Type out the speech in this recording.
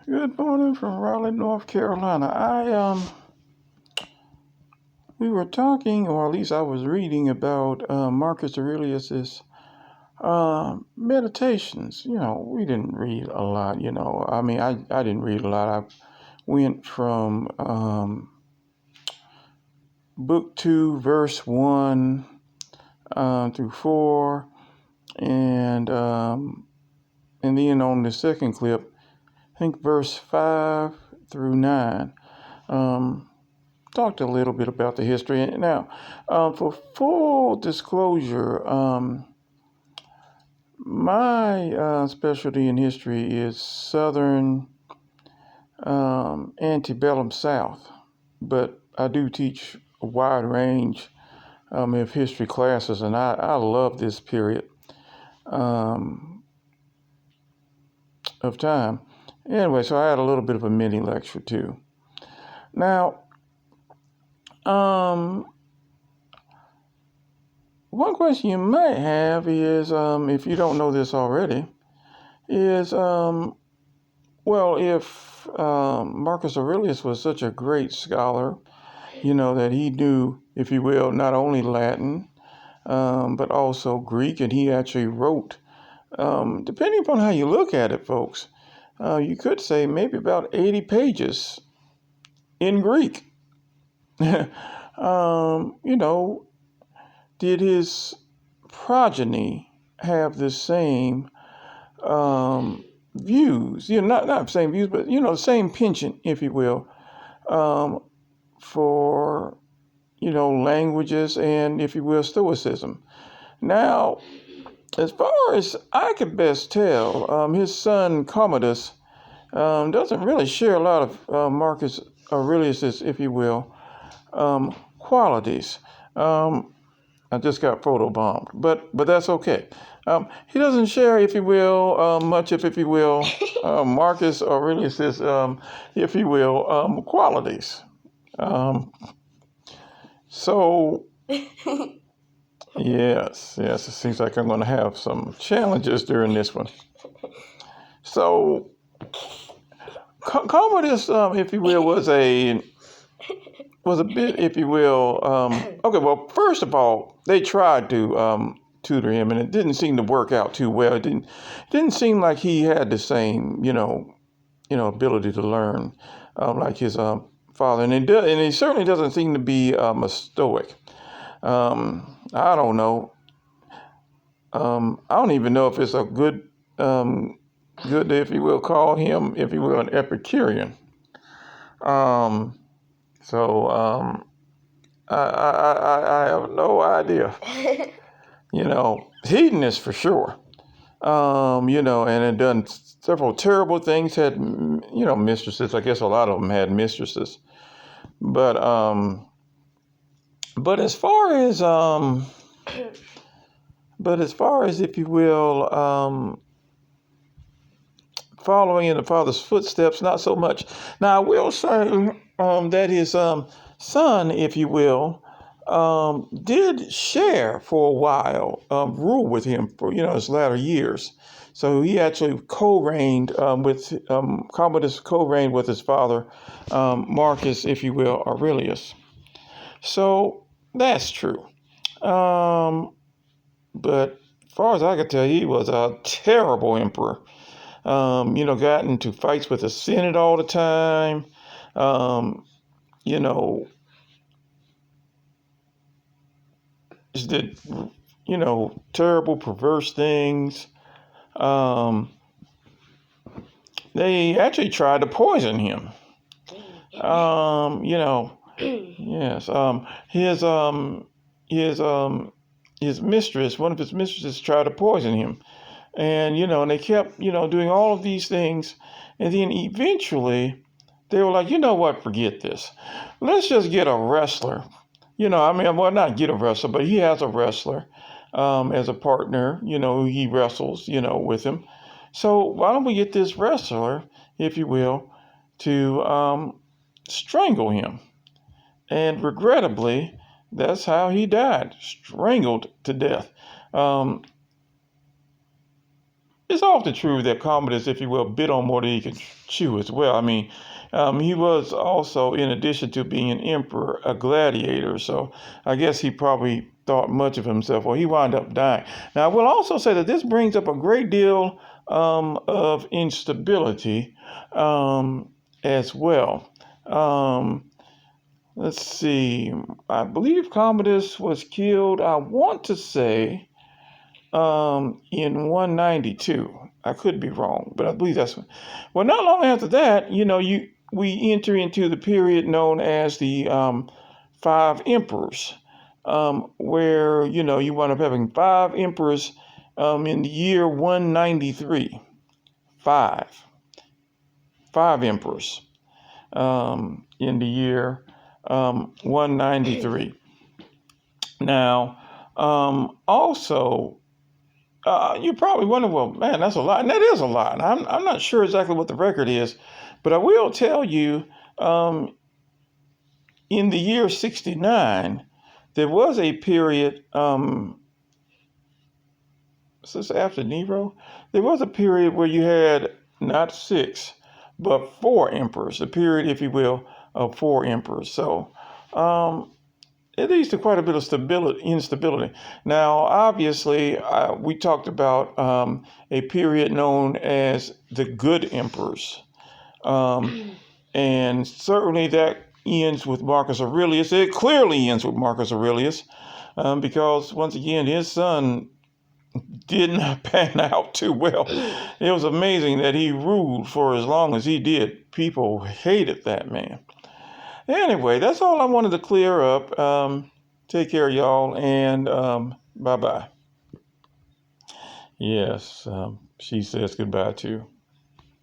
Good morning from Raleigh, North Carolina. We were talking, or at least I was reading about Marcus Aurelius's meditations. We didn't read a lot. I didn't read a lot. I went from book 2, verse 1 through 4, and then on the second clip, I think verse 5 through 9. Talked a little bit about the history. Now, for full disclosure, my specialty in history is Southern antebellum South, but I do teach a wide range of history classes, and I love this period of time. Anyway, so I had a little bit of a mini lecture too. Now, one question you might have is, if you don't know this already, is, if Marcus Aurelius was such a great scholar, that he knew, if you will, not only Latin, but also Greek, and he actually wrote, depending upon how you look at it, folks, you could say maybe about 80 pages in Greek. Did his progeny have the same views? Not same views, but the same penchant, if you will, for languages and, if you will, Stoicism. Now, as far as I could best tell, his son Commodus doesn't really share a lot of Marcus Aurelius's, if you will, qualities. I just got photobombed, but that's okay. He doesn't share, if you will, much of, if you will, Marcus Aurelius's, if you will, qualities. So, yes, it seems like I'm going to have some challenges during this one. So, Commodus, if you will, was a bit, if you will, okay, well, first of all, they tried to tutor him, and it didn't seem to work out too well. It didn't seem like he had the same, ability to learn like his father, and he certainly doesn't seem to be a stoic. I don't know. I don't even know if it's a good, if you will, call him, if you will, an Epicurean. I have no idea. Hedonist for sure. And had done several terrible things, had, mistresses. I guess a lot of them had mistresses. But as far as, if you will, following in the father's footsteps, not so much. Now, I will say that his son, if you will, did share for a while, rule with him for, his latter years. So he actually co-reigned with, Commodus co-reigned with his father, Marcus, if you will, Aurelius. So that's true. But as far as I could tell, he was a terrible emperor. Got into fights with the Senate all the time. Just did, terrible, perverse things. They actually tried to poison him. Yes. His mistress, one of his mistresses, tried to poison him. And, and they kept, doing all of these things. And then eventually they were like, you know what, forget this. Let's just get a wrestler. Not get a wrestler, but he has a wrestler as a partner. He wrestles, with him. So why don't we get this wrestler, if you will, to strangle him? And regrettably, that's how he died, strangled to death. it's often true that Commodus, if you will, bit on more than he could chew as well. I mean, he was also, in addition to being an emperor, a gladiator. So I guess he probably thought much of himself, or he wound up dying. Now, I will also say that this brings up a great deal of instability as well. Um, let's see. I believe Commodus was killed, I want to say, in 192. I could be wrong, but I believe that's well. Not long after that, we enter into the period known as the five emperors, where you wind up having five emperors in the year 193. Five, five emperors in the year 193. Now, also. You probably wonder, well, man, that's a lot. And that is a lot. I'm not sure exactly what the record is, but I will tell you in the year 69, there was a period, since after Nero, there was a period where you had not six, but four emperors, a period, if you will, of four emperors. So, it leads to quite a bit of instability. Now, obviously, we talked about a period known as the Good Emperors. And certainly that ends with Marcus Aurelius. It clearly ends with Marcus Aurelius because, once again, his son did not pan out too well. It was amazing that he ruled for as long as he did. People hated that man. Anyway, that's all I wanted to clear up. Take care, y'all, and bye-bye. Yes, she says goodbye too.